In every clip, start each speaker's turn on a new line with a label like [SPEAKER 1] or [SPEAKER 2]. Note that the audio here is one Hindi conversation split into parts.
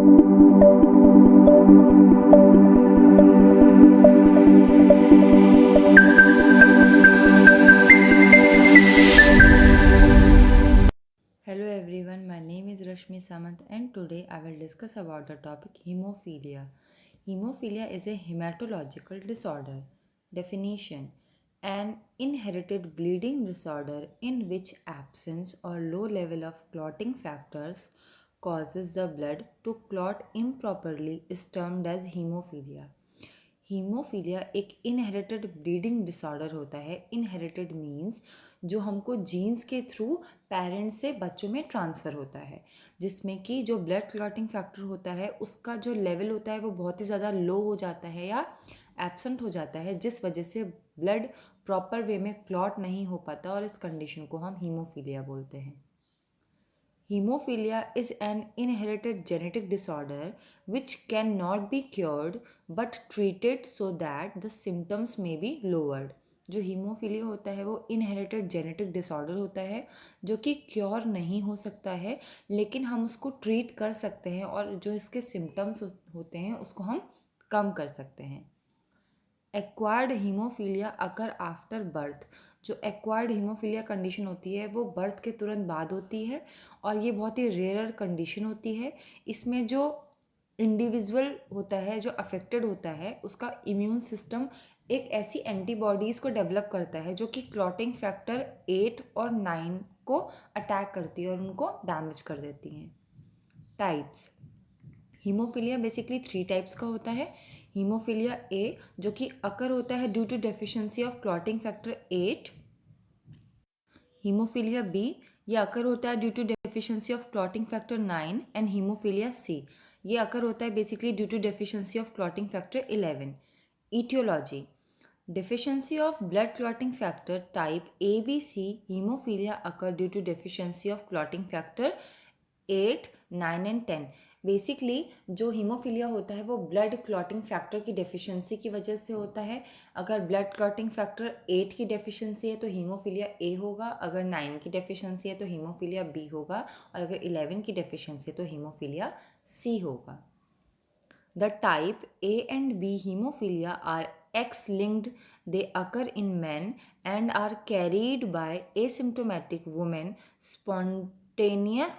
[SPEAKER 1] Hello everyone, my name is Rashmi Samant and today I will discuss about the topic hemophilia. Hemophilia is a hematological disorder. Definition: an inherited bleeding disorder in which absence or low level of clotting factors causes the blood to clot improperly is termed as hemophilia. Haemophilia एक इनहेरिटेड ब्लीडिंग डिसऑर्डर होता है. इनहेरिटेड मीन्स जो हमको जीन्स के थ्रू पेरेंट्स से बच्चों में ट्रांसफ़र होता है, जिसमें कि जो ब्लड क्लॉटिंग फैक्टर होता है उसका जो लेवल होता है वो बहुत ही ज़्यादा लो हो जाता है या एब्सेंट हो जाता है, जिस वजह से ब्लड प्रॉपर वे में क्लॉट नहीं हो पाता और इस कंडीशन को हम हीमोफीलिया बोलते हैं. Hemophilia is an inherited genetic disorder which cannot be cured but treated so that the symptoms may be lowered. जो हीमोफीलिया होता है वो इनहेरिटेड जेनेटिक डिसऑर्डर होता है जो कि क्योर नहीं हो सकता है, लेकिन हम उसको ट्रीट कर सकते हैं और जो इसके सिम्टम्स होते हैं उसको हम कम कर सकते हैं. Acquired haemophilia occur after birth. जो एक्वायर्ड हीमोफीलिया कंडीशन होती है वो बर्थ के तुरंत बाद होती है और ये बहुत ही रेयर कंडीशन होती है. इसमें जो इंडिविजुअल होता है, जो अफेक्टेड होता है, उसका इम्यून सिस्टम एक ऐसी एंटीबॉडीज़ को डेवलप करता है जो कि क्लॉटिंग फैक्टर 8 और 9 को अटैक करती है और उनको डैमेज कर देती हैं. टाइप्स: हीमोफीलिया बेसिकली 3 टाइप्स का होता है. हीमोफीलिया ए जो कि अकर होता है due to deficiency of clotting factor 8. Haemophilia B ये अकर होता है due to deficiency of clotting factor 9. And haemophilia C ये अकर होता है basically due to deficiency of clotting factor 11. Aetiology: deficiency of blood clotting factor type ABC hemophilia occur due to deficiency of clotting factor 8, 9 and 10. Basically जो हीमोफीलिया होता है वो ब्लड क्लॉटिंग फैक्टर की डेफिशिएंसी की वजह से होता है. अगर ब्लड क्लॉटिंग फैक्टर 8 की डेफिशिएंसी है तो हीमोफीलिया ए होगा, अगर 9 की डेफिशिएंसी है तो हीमोफीलिया बी होगा और अगर 11 की डेफिशिएंसी है तो हीमोफीलिया सी होगा. The type A and B hemophilia are X-linked. They occur in men and are carried by asymptomatic women. Spontaneous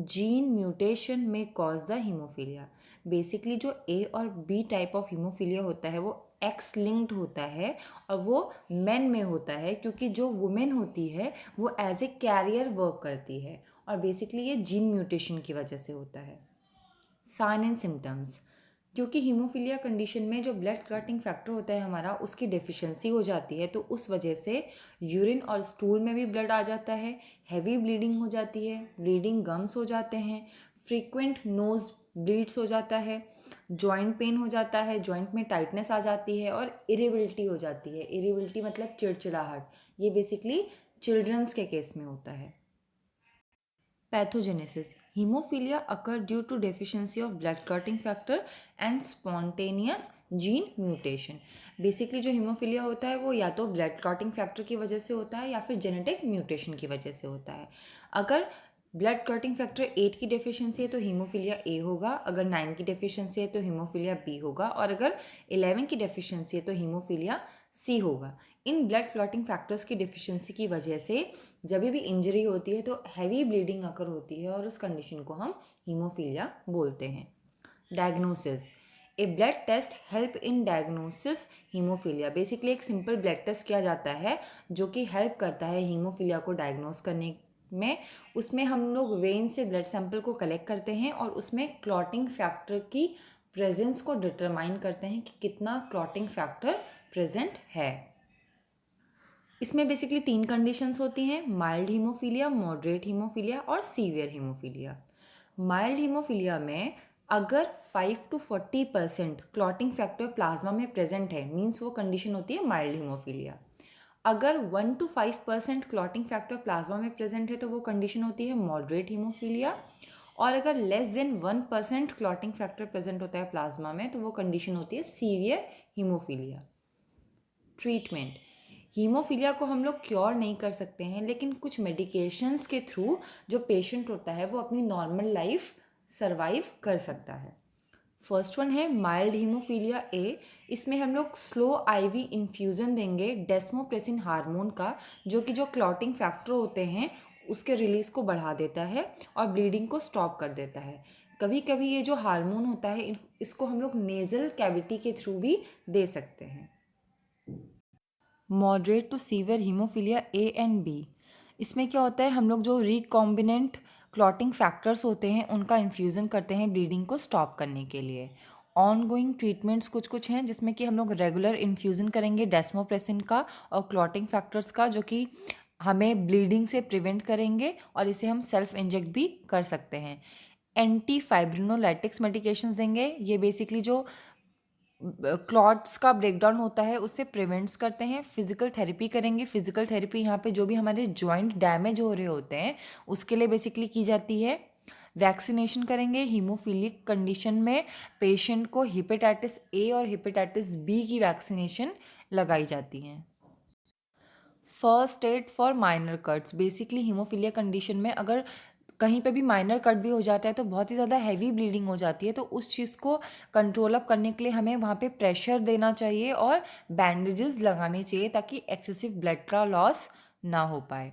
[SPEAKER 1] gene mutation may cause the hemophilia. Basically जो A और B टाइप ऑफ हीमोफीलिया होता है वो एक्स लिंक्ड होता है और वो मेन में होता है, क्योंकि जो वुमेन होती है वो एज ए कैरियर वर्क करती है और बेसिकली ये जीन म्यूटेशन की वजह से होता है. साइन एंड सिम्टम्स: क्योंकि हीमोफीलिया कंडीशन में जो ब्लड क्लॉटिंग फैक्टर होता है हमारा उसकी डेफिशिएंसी हो जाती है, तो उस वजह से यूरिन और स्टूल में भी ब्लड आ जाता है, हैवी ब्लीडिंग हो जाती है, ब्लीडिंग गम्स हो जाते हैं, फ्रीक्वेंट नोज ब्लीड्स हो जाता है, जॉइंट पेन हो जाता है, जॉइंट में टाइटनेस आ जाती है और इरिबिलिटी हो जाती है. इरिबिलिटी मतलब चिड़चिड़ाहट. ये बेसिकली चिल्ड्रंस के केस में होता है. Pathogenesis: hemophilia occur due to deficiency of blood clotting factor and spontaneous gene mutation. Basically जो हीमोफीलिया होता है वो या तो ब्लड क्लॉटिंग फैक्टर की वजह से होता है या फिर जेनेटिक म्यूटेशन की वजह से होता है. अगर ब्लड क्लॉटिंग फैक्टर 8 की डेफिशिएंसी है तो हीमोफीलिया ए होगा, अगर 9 की डेफिशिएंसी है तो हीमोफीलिया बी होगा और अगर 11 की डेफिशिएंसी है तो हीमोफीलिया सी होगा. इन ब्लड क्लॉटिंग फैक्टर्स की डेफिशिएंसी की वजह से जब भी इंजरी होती है तो हैवी ब्लीडिंग अकर होती है और उस कंडीशन को हम हीमोफीलिया बोलते हैं. Diagnosis: a blood test help in diagnosis haemophilia. Basically एक सिंपल ब्लड टेस्ट किया जाता है जो कि हेल्प करता है हीमोफीलिया को डायग्नोस करने में. उसमें हम लोग वेन से ब्लड सैंपल को कलेक्ट करते हैं और उसमें क्लॉटिंग फैक्टर की प्रेजेंस को डिटरमाइन करते हैं कि कितना क्लॉटिंग फैक्टर प्रेजेंट है. इसमें बेसिकली 3 कंडीशंस होती हैं: माइल्ड हीमोफीलिया, मॉडरेट हीमोफीलिया और सीवियर हीमोफीलिया. माइल्ड हीमोफीलिया में अगर 5 to 40% क्लॉटिंग फैक्टर प्लाज्मा में प्रेजेंट है, मीन्स वो कंडीशन होती है माइल्ड हीमोफीलिया. अगर 1 to 5% क्लॉटिंग फैक्टर प्लाज्मा में प्रेजेंट है तो वो कंडीशन होती है मॉडरेट हीमोफीलिया. और अगर less than 1% clotting factor present होता है प्लाज्मा में तो वो कंडीशन होती है सीवियर हीमोफीलिया. ट्रीटमेंट: हीमोफीलिया को हम लोग क्योर नहीं कर सकते हैं, लेकिन कुछ मेडिकेशंस के थ्रू जो पेशेंट होता है वो अपनी नॉर्मल लाइफ सरवाइव कर सकता है। फर्स्ट वन है माइल्ड हीमोफीलिया ए। इसमें हम लोग स्लो आईवी इन्फ्यूज़न देंगे डेस्मोप्रेसिन हार्मोन का, जो क्लॉटिंग फैक्टर होते हैं उसके रिलीज़ को बढ़ा देता है और ब्लीडिंग को स्टॉप कर देता है। कभी कभी ये जो हार्मोन होता है इसको हम लोग नेज़ल कैविटी के थ्रू भी दे सकते हैं। Moderate to severe haemophilia A and B. इसमें क्या होता है, हम लोग जो रिकॉम्बिनेंट क्लॉटिंग फैक्टर्स होते हैं उनका इन्फ्यूज़न करते हैं ब्लीडिंग को स्टॉप करने के लिए। ऑन गोइंग ट्रीटमेंट्स कुछ कुछ हैं जिसमें कि हम लोग रेगुलर इन्फ्यूज़न करेंगे डेस्मोप्रेसिन का और क्लॉटिंग फैक्टर्स का, जो कि हमें ब्लीडिंग से प्रिवेंट करेंगे और इसे हम सेल्फ इंजेक्ट भी कर सकते हैं। एंटी फाइब्रिनोलाइटिक्स मेडिकेशंस देंगे। ये बेसिकली जो क्लॉट्स का ब्रेकडाउन होता है उससे प्रिवेंट्स करते हैं। फिजिकल थेरेपी करेंगे। फिजिकल थेरेपी यहाँ पे जो भी हमारे जॉइंट डैमेज हो रहे होते हैं उसके लिए बेसिकली की जाती है। वैक्सीनेशन करेंगे। हीमोफिलिक कंडीशन में पेशेंट को हेपेटाइटिस ए और हेपेटाइटिस बी की वैक्सीनेशन लगाई जाती है। First aid for minor cuts. Basically haemophilia condition में अगर कहीं पे भी माइनर कट भी हो जाता है तो बहुत ही ज़्यादा हैवी ब्लीडिंग हो जाती है, तो उस चीज़ को कंट्रोल अप करने के लिए हमें वहाँ पे प्रेशर देना चाहिए और बैंडेजेस लगाने चाहिए ताकि एक्सेसिव ब्लड का लॉस ना हो पाए।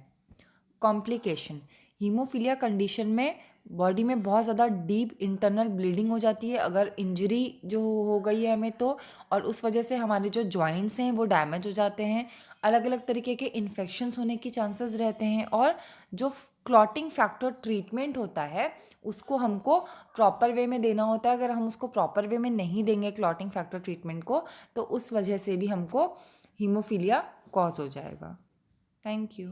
[SPEAKER 1] कॉम्प्लिकेशन। हीमोफीलिया कंडीशन में बॉडी में बहुत ज़्यादा डीप इंटरनल ब्लीडिंग हो जाती है अगर इंजरी जो हो गई है हमें तो, और उस वजह से हमारे जो जॉइंट्स हैं वो डैमेज हो जाते हैं। अलग अलग तरीके के इन्फेक्शंस होने की चांसेस रहते हैं और जो क्लॉटिंग फैक्टर ट्रीटमेंट होता है उसको हमको प्रॉपर वे में देना होता है। अगर हम उसको प्रॉपर वे में नहीं देंगे क्लॉटिंग फैक्टर ट्रीटमेंट को तो उस वजह से भी हमको हीमोफीलिया कॉज हो जाएगा। Thank you.